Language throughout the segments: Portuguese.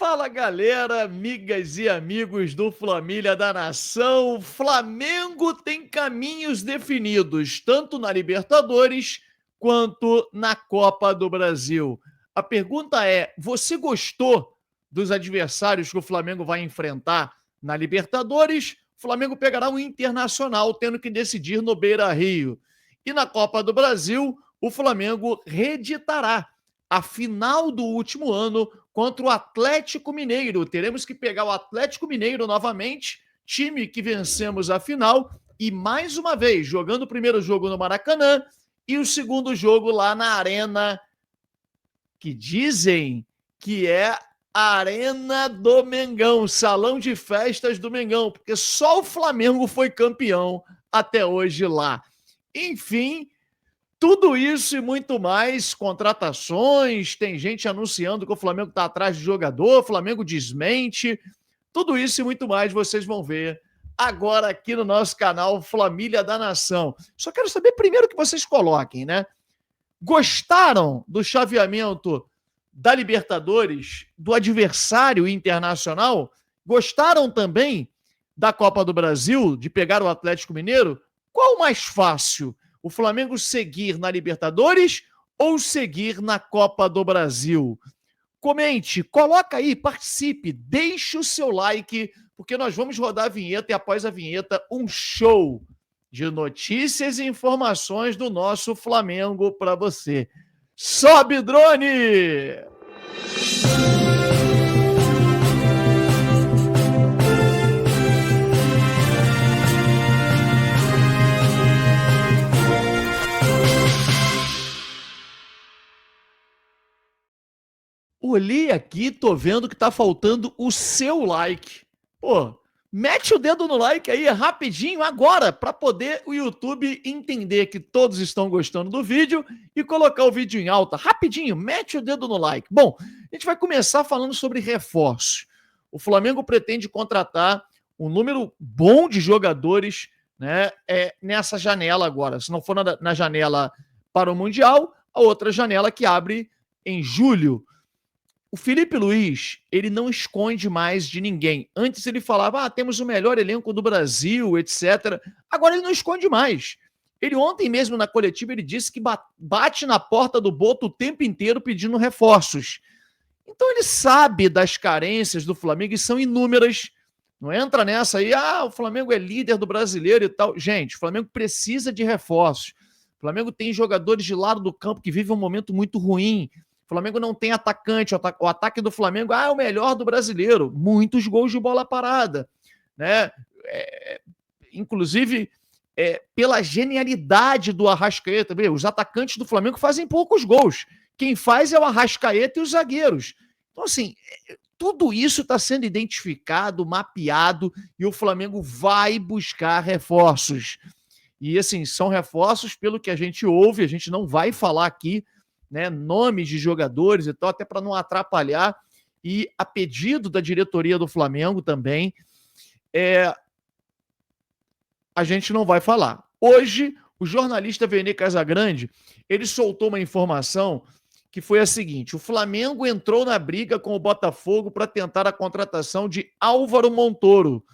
Fala galera, amigas e amigos do Flamília da Nação. O Flamengo tem caminhos definidos, tanto na Libertadores quanto na Copa do Brasil. A pergunta é: você gostou dos adversários que o Flamengo vai enfrentar na Libertadores? O Flamengo pegará um Internacional, tendo que decidir no Beira-Rio. E na Copa do Brasil, o Flamengo reeditará a final do último ano contra o Atlético Mineiro. Teremos que pegar o Atlético Mineiro novamente, time que vencemos a final, e mais uma vez, jogando o primeiro jogo no Maracanã e o segundo jogo lá na Arena, que dizem que é a Arena do Mengão, salão de festas do Mengão, porque só o Flamengo foi campeão até hoje lá. Enfim, tudo isso e muito mais, contratações, tem gente anunciando que o Flamengo está atrás de jogador, o Flamengo desmente, tudo isso e muito mais vocês vão ver agora aqui no nosso canal Flamília da Nação. Só quero saber primeiro que vocês coloquem, né? Gostaram do chaveamento da Libertadores, do adversário internacional? Gostaram também da Copa do Brasil, de pegar o Atlético Mineiro? Qual mais fácil? O Flamengo seguir na Libertadores ou seguir na Copa do Brasil? Comente, coloca aí, participe, deixe o seu like, porque nós vamos rodar a vinheta e após a vinheta um show de notícias e informações do nosso Flamengo para você. Sobe, drone! Olhei aqui, tô vendo que tá faltando o seu like. Pô, mete o dedo no like aí rapidinho agora para poder o YouTube entender que todos estão gostando do vídeo e colocar o vídeo em alta. Rapidinho, mete o dedo no like. Bom, a gente vai começar falando sobre reforços. O Flamengo pretende contratar um número bom de jogadores, né, nessa janela agora. Se não for na janela para o Mundial, a outra janela que abre em julho. O Felipe Luiz, ele não esconde mais de ninguém. Antes ele falava, temos o melhor elenco do Brasil, etc. Agora ele não esconde mais. Ele ontem mesmo na coletiva, ele disse que bate na porta do Boto o tempo inteiro pedindo reforços. Então ele sabe das carências do Flamengo e são inúmeras. Não entra nessa aí, o Flamengo é líder do brasileiro e tal. Gente, o Flamengo precisa de reforços. O Flamengo tem jogadores de lado do campo que vivem um momento muito ruim. O Flamengo não tem atacante, o ataque do Flamengo é o melhor do brasileiro, muitos gols de bola parada, né? Inclusive, pela genialidade do Arrascaeta, os atacantes do Flamengo fazem poucos gols, quem faz é o Arrascaeta e os zagueiros. Então, assim, tudo isso está sendo identificado, mapeado, e o Flamengo vai buscar reforços. E, assim, são reforços, pelo que a gente ouve, a gente não vai falar aqui, né, nomes de jogadores e tal, até para não atrapalhar, e a pedido da diretoria do Flamengo também, a gente não vai falar. Hoje, o jornalista Vene Casagrande, ele soltou uma informação que foi a seguinte: o Flamengo entrou na briga com o Botafogo para tentar a contratação de Álvaro Montoro,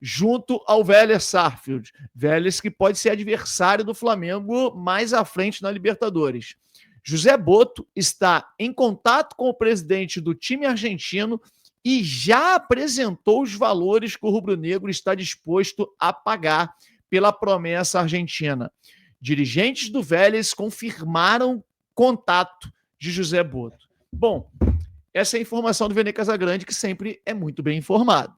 junto ao Vélez Sarsfield. Vélez que pode ser adversário do Flamengo mais à frente na Libertadores. José Boto está em contato com o presidente do time argentino e já apresentou os valores que o rubro-negro está disposto a pagar pela promessa argentina. Dirigentes do Vélez confirmaram contato de José Boto. Bom, essa é a informação do Vene Casagrande, que sempre é muito bem informado.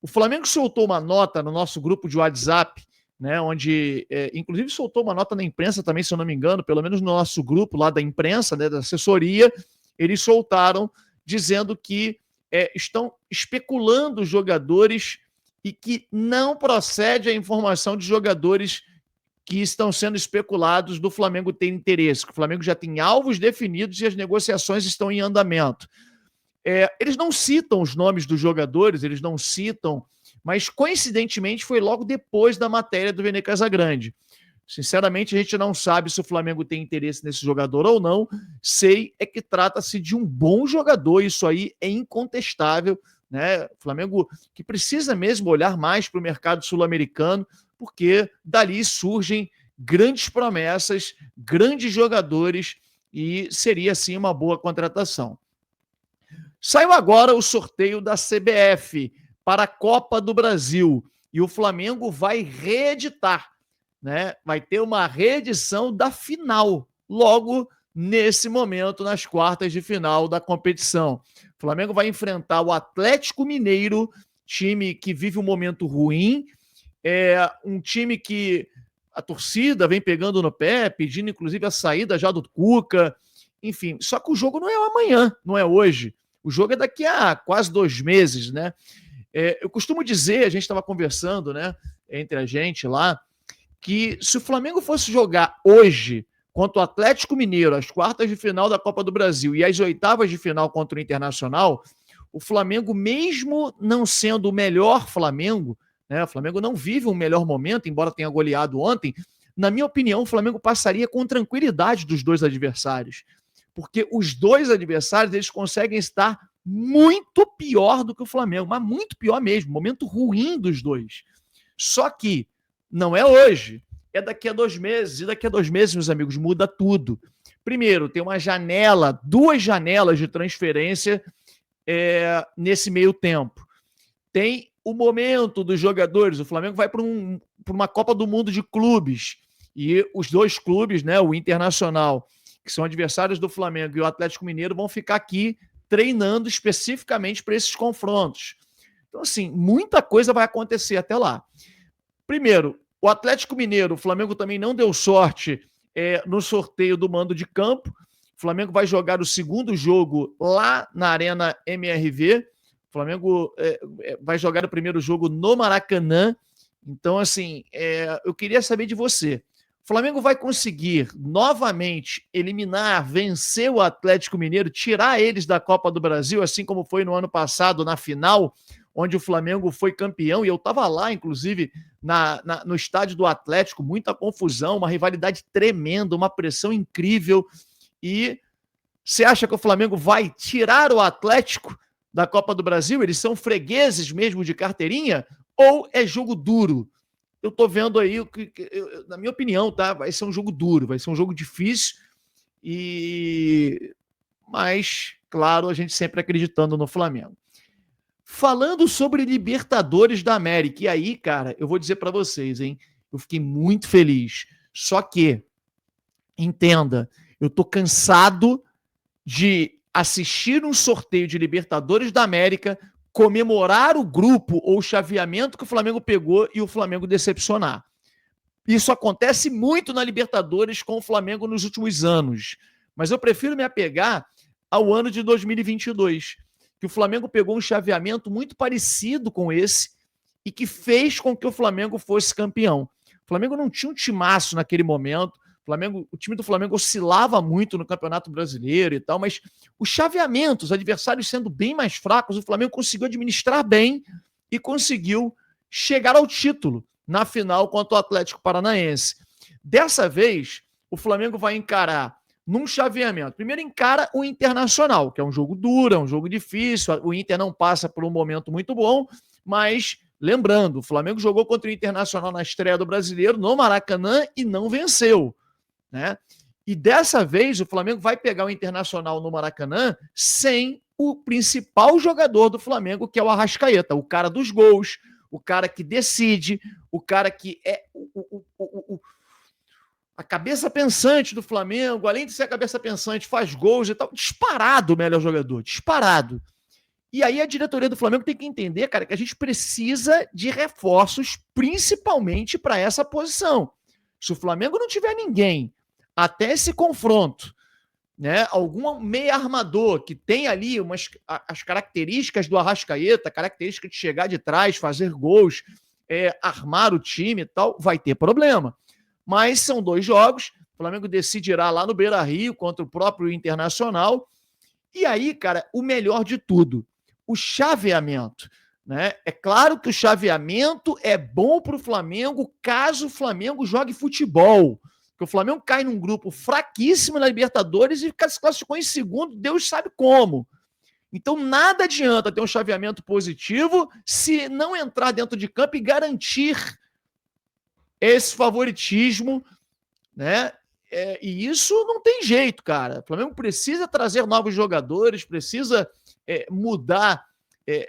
O Flamengo soltou uma nota no nosso grupo de WhatsApp, né, onde, inclusive, soltou uma nota na imprensa também, se eu não me engano, pelo menos no nosso grupo lá da imprensa, né, da assessoria, eles soltaram dizendo que estão especulando jogadores e que não procede a informação de jogadores que estão sendo especulados do Flamengo ter interesse, que o Flamengo já tem alvos definidos e as negociações estão em andamento. Eles não citam os nomes dos jogadores, eles não citam, mas coincidentemente foi logo depois da matéria do Vene Casagrande. Sinceramente, a gente não sabe se o Flamengo tem interesse nesse jogador ou não. Sei é que trata-se de um bom jogador, isso aí é incontestável, né? O Flamengo que precisa mesmo olhar mais para o mercado sul-americano, porque dali surgem grandes promessas, grandes jogadores e seria, assim, uma boa contratação. Saiu agora o sorteio da CBF para a Copa do Brasil e o Flamengo vai reeditar, né? Vai ter uma reedição da final, logo nesse momento, nas quartas de final da competição. O Flamengo vai enfrentar o Atlético Mineiro, time que vive um momento ruim, um time que a torcida vem pegando no pé, pedindo inclusive a saída já do Cuca, enfim. Só que o jogo não é amanhã, não é hoje. O jogo é daqui a quase 2 meses, né? Eu costumo dizer, a gente estava conversando, né, entre a gente lá, que se o Flamengo fosse jogar hoje contra o Atlético Mineiro, as quartas de final da Copa do Brasil e as oitavas de final contra o Internacional, o Flamengo, mesmo não sendo o melhor Flamengo, né, o Flamengo não vive um melhor momento, embora tenha goleado ontem, na minha opinião, o Flamengo passaria com tranquilidade dos dois adversários. Porque os dois adversários, eles conseguem estar muito pior do que o Flamengo, mas muito pior mesmo, momento ruim dos dois. Só que não é hoje, é daqui a 2 meses, e daqui a 2 meses, meus amigos, muda tudo. Primeiro, tem uma janela, 2 janelas de transferência nesse meio tempo. Tem o momento dos jogadores, o Flamengo vai para uma Copa do Mundo de clubes, e os 2 clubes, né, o Internacional, que são adversários do Flamengo, e o Atlético Mineiro vão ficar aqui treinando especificamente para esses confrontos. Então, assim, muita coisa vai acontecer até lá. Primeiro, o Atlético Mineiro, o Flamengo também não deu sorte no sorteio do mando de campo. O Flamengo vai jogar o segundo jogo lá na Arena MRV. O Flamengo vai jogar o primeiro jogo no Maracanã. Então, assim, eu queria saber de você. O Flamengo vai conseguir novamente eliminar, vencer o Atlético Mineiro, tirar eles da Copa do Brasil, assim como foi no ano passado, na final, onde o Flamengo foi campeão, e eu estava lá, inclusive, no estádio do Atlético, muita confusão, uma rivalidade tremenda, uma pressão incrível. E você acha que o Flamengo vai tirar o Atlético da Copa do Brasil? Eles são fregueses mesmo de carteirinha? Ou é jogo duro? Eu tô vendo aí, na minha opinião, tá? Vai ser um jogo duro, vai ser um jogo difícil, mas, claro, a gente sempre acreditando no Flamengo. Falando sobre Libertadores da América, e aí, cara, eu vou dizer para vocês, hein? Eu fiquei muito feliz. Só que, entenda, eu tô cansado de assistir um sorteio de Libertadores da América, comemorar o grupo ou o chaveamento que o Flamengo pegou e o Flamengo decepcionar. Isso acontece muito na Libertadores com o Flamengo nos últimos anos, mas eu prefiro me apegar ao ano de 2022, que o Flamengo pegou um chaveamento muito parecido com esse e que fez com que o Flamengo fosse campeão. O Flamengo não tinha um timaço naquele momento, o time do Flamengo oscilava muito no Campeonato Brasileiro e tal, mas os chaveamentos, os adversários sendo bem mais fracos, o Flamengo conseguiu administrar bem e conseguiu chegar ao título na final contra o Atlético Paranaense. Dessa vez, o Flamengo vai encarar num chaveamento. Primeiro encara o Internacional, que é um jogo duro, é um jogo difícil, o Inter não passa por um momento muito bom, mas lembrando, o Flamengo jogou contra o Internacional na estreia do Brasileiro no Maracanã e não venceu, né? E dessa vez o Flamengo vai pegar o Internacional no Maracanã sem o principal jogador do Flamengo, que é o Arrascaeta, o cara dos gols, o cara que decide, o cara que é a cabeça pensante do Flamengo, além de ser a cabeça pensante, faz gols e tal, disparado o melhor jogador, disparado. E aí a diretoria do Flamengo tem que entender, cara, que a gente precisa de reforços, principalmente para essa posição. Se o Flamengo não tiver ninguém até esse confronto, né, algum meia armador que tem ali as características do Arrascaeta, característica de chegar de trás, fazer gols, armar o time e tal, vai ter problema. Mas são 2 jogos, o Flamengo decidirá lá no Beira-Rio contra o próprio Internacional. E aí, cara, o melhor de tudo, o chaveamento. né? É claro que o chaveamento é bom para o Flamengo caso o Flamengo jogue futebol. Porque o Flamengo cai num grupo fraquíssimo na Libertadores e se classificou em segundo, Deus sabe como. Então, nada adianta ter um chaveamento positivo se não entrar dentro de campo e garantir esse favoritismo, né? E isso não tem jeito, cara. O Flamengo precisa trazer novos jogadores, precisa mudar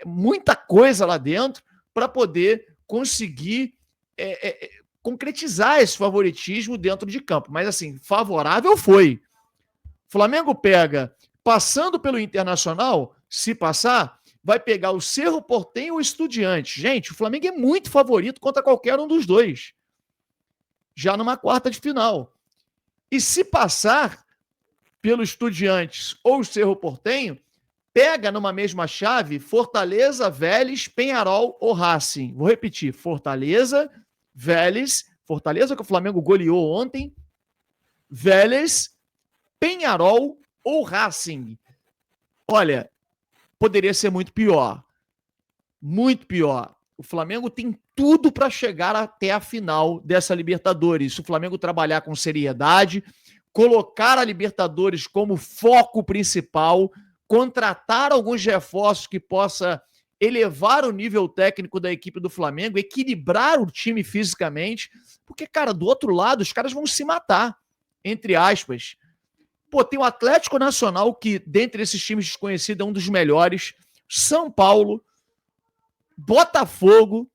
muita coisa lá dentro para poder conseguir concretizar esse favoritismo dentro de campo. Mas, assim, favorável foi. O Flamengo pega, passando pelo Internacional, se passar, vai pegar o Cerro Porteño ou o Estudiantes. Gente, o Flamengo é muito favorito contra qualquer um dos dois. Já numa quarta de final. E se passar pelo Estudiantes ou o Cerro Porteño, pega numa mesma chave Fortaleza, Vélez, Peñarol ou Racing. Vou repetir, Fortaleza, Vélez, Fortaleza que o Flamengo goleou ontem, Vélez, Peñarol ou Racing. Olha, poderia ser muito pior. Muito pior. O Flamengo tem tudo para chegar até a final dessa Libertadores. Se o Flamengo trabalhar com seriedade, colocar a Libertadores como foco principal, contratar alguns reforços que possa elevar o nível técnico da equipe do Flamengo, equilibrar o time fisicamente, porque, cara, do outro lado, os caras vão se matar, entre aspas. Pô, tem o Atlético Nacional, que dentre esses times desconhecidos é um dos melhores, São Paulo, Botafogo,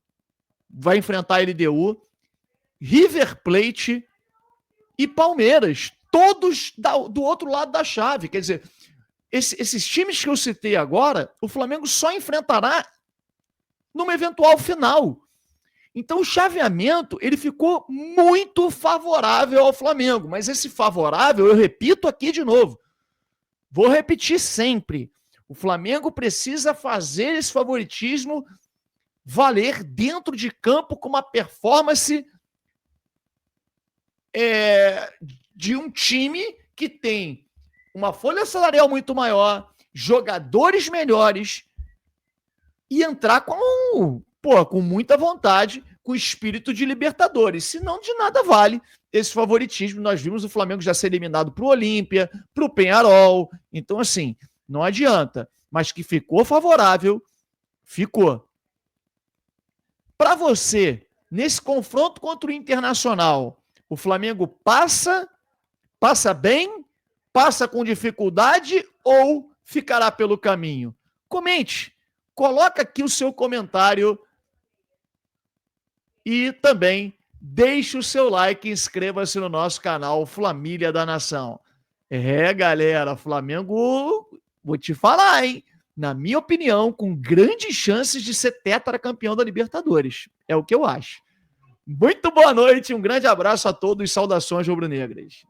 vai enfrentar a LDU, River Plate e Palmeiras, todos do outro lado da chave. Quer dizer, esses times que eu citei agora, o Flamengo só enfrentará numa eventual final. Então o chaveamento, ele ficou muito favorável ao Flamengo, mas esse favorável, eu repito aqui de novo, vou repetir sempre, o Flamengo precisa fazer esse favoritismo valer dentro de campo com uma performance de um time que tem uma folha salarial muito maior, jogadores melhores e entrar com muita vontade, com espírito de Libertadores. Senão, de nada vale esse favoritismo. Nós vimos o Flamengo já ser eliminado para o Olímpia, para o Peñarol. Então, assim, não adianta. Mas que ficou favorável, ficou. Para você, nesse confronto contra o Internacional, o Flamengo passa bem, passa com dificuldade ou ficará pelo caminho? Comente, coloca aqui o seu comentário e também deixe o seu like e inscreva-se no nosso canal Flamília da Nação. Galera, Flamengo, vou te falar, hein? Na minha opinião, com grandes chances de ser tetracampeão da Libertadores. É o que eu acho. Muito boa noite, um grande abraço a todos e saudações rubro-negras.